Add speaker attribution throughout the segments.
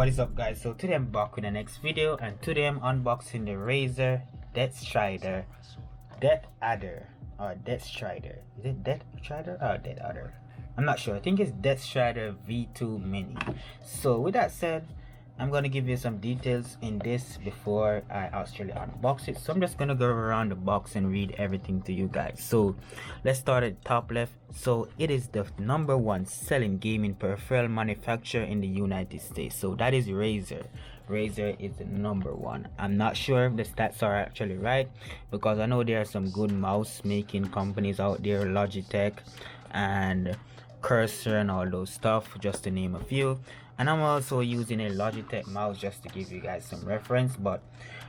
Speaker 1: What is up, guys? So today I'm back with the next video, and today I'm unboxing the Razer Deathadder, or Deathadder. Is it Deathadder or Deathadder? I'm not sure. I think it's Deathadder V2 Mini. So with that said, I'm gonna give you some details in this before I actually unbox it. So I'm just gonna go around the box and read everything to you guys. So let's start at the top left. So it is the #1 selling gaming peripheral manufacturer in the United States. So that is Razer. Razer is the #1. I'm not sure if the stats are actually right, because I know there are some good mouse making companies out there, Logitech and Cursor and all those stuff, just to name a few. And I'm also using a Logitech mouse just to give you guys some reference, but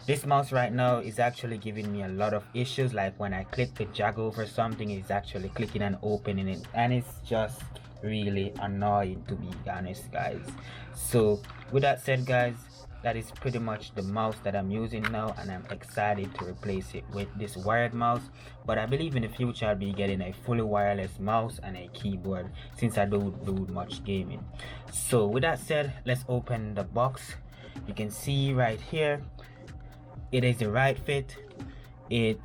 Speaker 1: this mouse right now is actually giving me a lot of issues. Like when I click to drag over something, it's actually clicking and opening it, and it's just really annoying, to be honest, guys. So with that said, guys, that is pretty much the mouse that I'm using now, and I'm excited to replace it with this wired mouse. But I believe in the future I'll be getting a fully wireless mouse and a keyboard, since I don't do much gaming. So with that said, let's open the box. You can see right here it is the right fit. It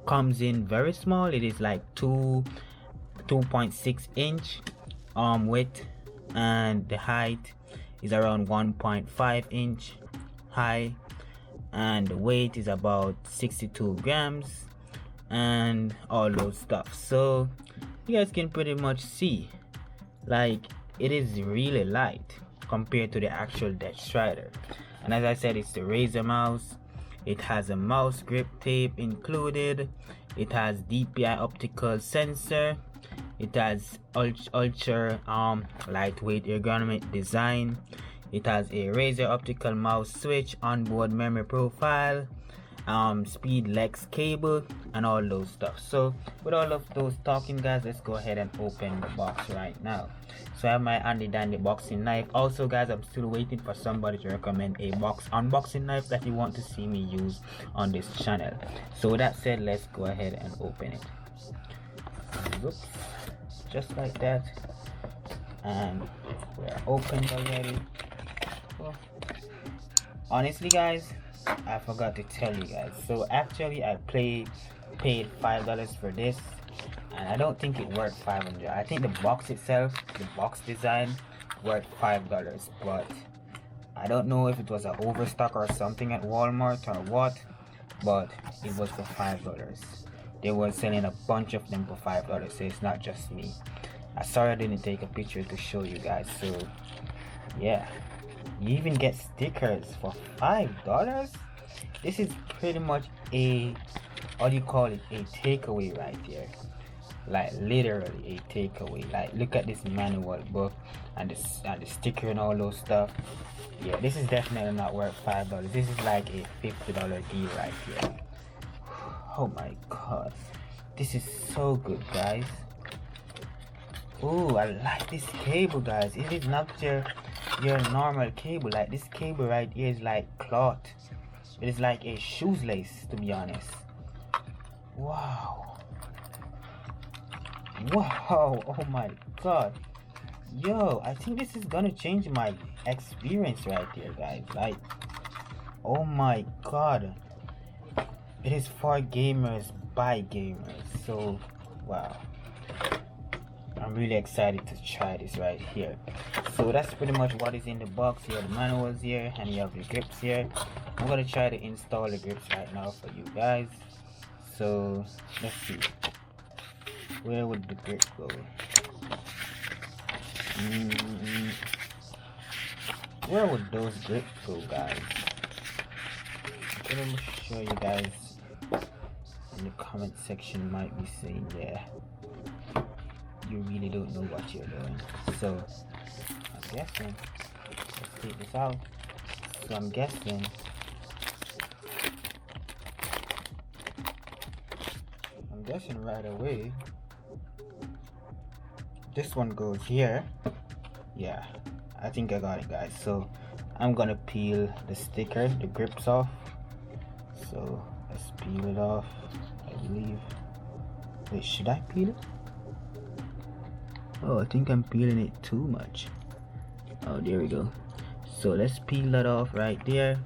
Speaker 1: comes in very small. It is like 2.6 inch width, and the height is around 1.5 inch high, and the weight is about 62 grams and all those stuff. So you guys can pretty much see, like, it is really light compared to the actual Deathadder. And as I said, it's the Razer mouse. It has a mouse grip tape included. It has DPI optical sensor. It has ultra lightweight ergonomic design. It has a Razer optical mouse switch, onboard memory profile, speed lex cable, and all those stuff. So with all of those talking, guys, let's go ahead and open the box right now. So I have my handy dandy boxing knife. Also, guys, I'm still waiting for somebody to recommend a unboxing knife that you want to see me use on this channel. So with that said, let's go ahead and open it. Oops. Just like that, and we're opened already. Well, honestly, guys, I forgot to tell you guys. So actually, I paid $5 for this, and I don't think it worth $500. I think the box itself, the box design, worth $5, but I don't know if it was an overstock or something at Walmart or what, but it was for $5. They were selling a bunch of them for $5, so it's not just me. I sorry I didn't take a picture to show you guys. So yeah, you even get stickers for $5. This is pretty much a, what do you call it, a takeaway right here. Like literally a takeaway. Like, look at this manual book and the sticker and all those stuff. Yeah, this is definitely not worth $5. This is like a $50 deal right here. Oh my god, this is so good, guys. Oh, I like this cable, guys. It is not your normal cable. Like, this cable right here is like cloth. It is like a shoelace, to be honest. Wow, oh my god. Yo, I think this is gonna change my experience right here, guys. Like, oh my god, it is for gamers by gamers. So wow, I'm really excited to try this right here. So that's pretty much what is in the box. You have the manuals here, and you have the grips here. I'm gonna try to install the grips right now for you guys. So let's see, where would the grip go? Where would those grips go, guys? Let me show you guys in the comment section. Might be saying, yeah, you really don't know what you're doing. So I'm guessing, let's take this out. So I'm guessing right away this one goes here. Yeah, I think I got it, guys. So I'm gonna peel the sticker, the grips off. So let's peel it off, I believe. Wait, should I peel it? Oh, I think I'm peeling it too much. Oh, there we go. So let's peel that off right there,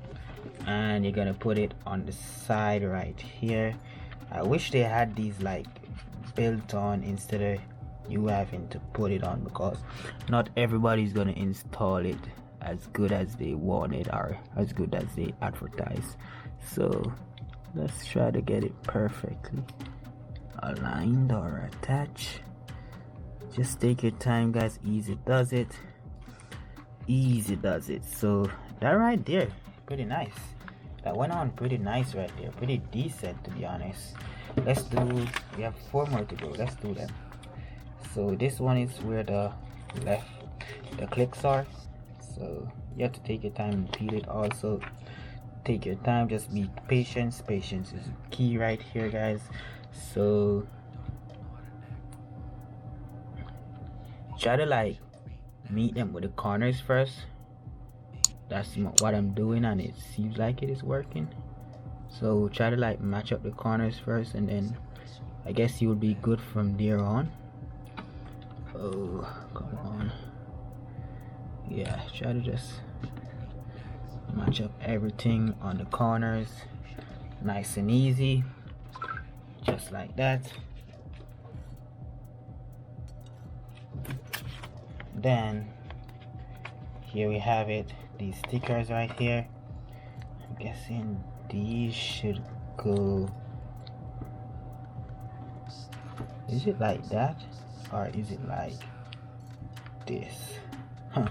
Speaker 1: and you're gonna put it on the side right here. I wish they had these like built on instead of you having to put it on, because not everybody's gonna install it as good as they want it or as good as they advertise. So let's try to get it perfectly aligned or attached. Just take your time, guys. Easy does it. Easy does it. So that right there, pretty nice. That went on pretty nice right there. Pretty decent, to be honest. Let's do, we have 4 more to go. Let's do them. So this one is where the clicks are. So you have to take your time and peel it. Also take your time, just be patient. Patience is key right here, guys. So try to like meet them with the corners first. That's what I'm doing, and it seems like it is working. So try to like match up the corners first, and then I guess you will be good from there on. Oh, come on. Yeah, try to just match up everything on the corners, nice and easy, just like that. Then here we have it, these stickers right here. I'm guessing these should go, is it like that or is it like this? I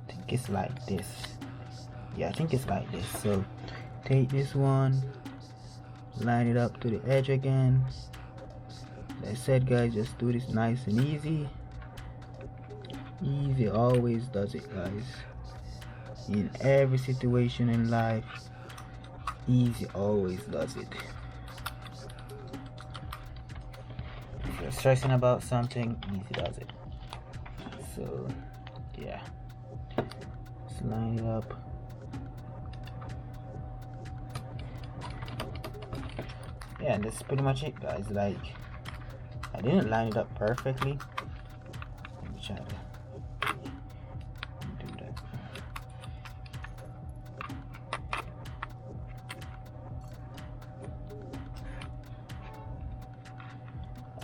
Speaker 1: think it's like this. Yeah, I think it's like this. So take this one, line it up to the edge again. As I said, guys, just do this nice and easy. Easy always does it, guys. In every situation in life, easy always does it. If you're stressing about something, easy does it. So yeah, let's line it up. Yeah, and that's pretty much it, guys. Like, I didn't line it up perfectly. Let me try to do that.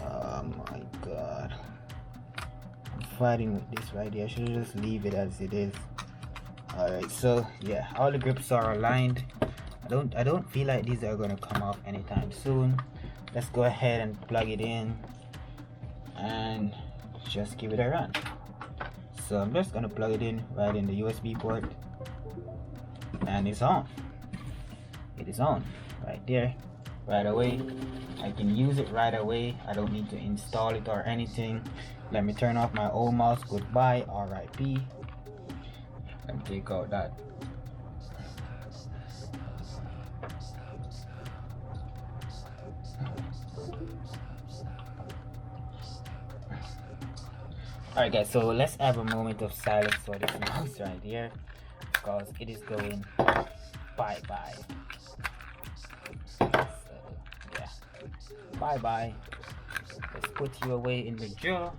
Speaker 1: Oh my god, I'm fighting with this right here. I should just leave it as it is. Alright, so yeah, all the grips are aligned. I don't feel like these are gonna come off anytime soon. Let's go ahead and plug it in and just give it a run. So I'm just gonna plug it in right in the USB port, and it's on. It is on right there, right away. I can use it right away. I don't need to install it or anything. Let me turn off my old mouse. Goodbye, RIP. Let me take out that. Alright guys, so let's have a moment of silence for this mouse right here, because it is going bye-bye. So yeah, bye-bye. Let's put you away in the drawer.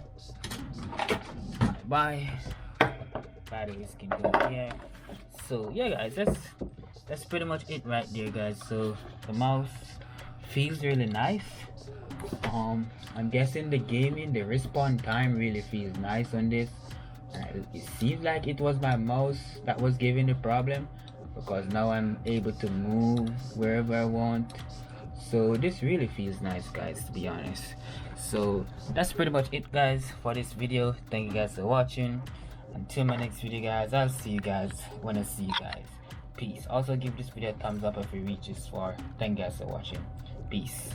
Speaker 1: Bye-bye. Batteries can go here. So yeah guys, that's pretty much it right there, guys. So the mouse feels really nice. I'm guessing the respawn time really feels nice on this. It seems like it was my mouse that was giving the problem, because now I'm able to move wherever I want. So this really feels nice, guys, to be honest. So that's pretty much it, guys, for this video. Thank you guys for watching. Until my next video, guys, I'll see you guys when I see you guys. Peace. Also give this video a thumbs up if it reaches 4. Thank you guys for watching. Peace.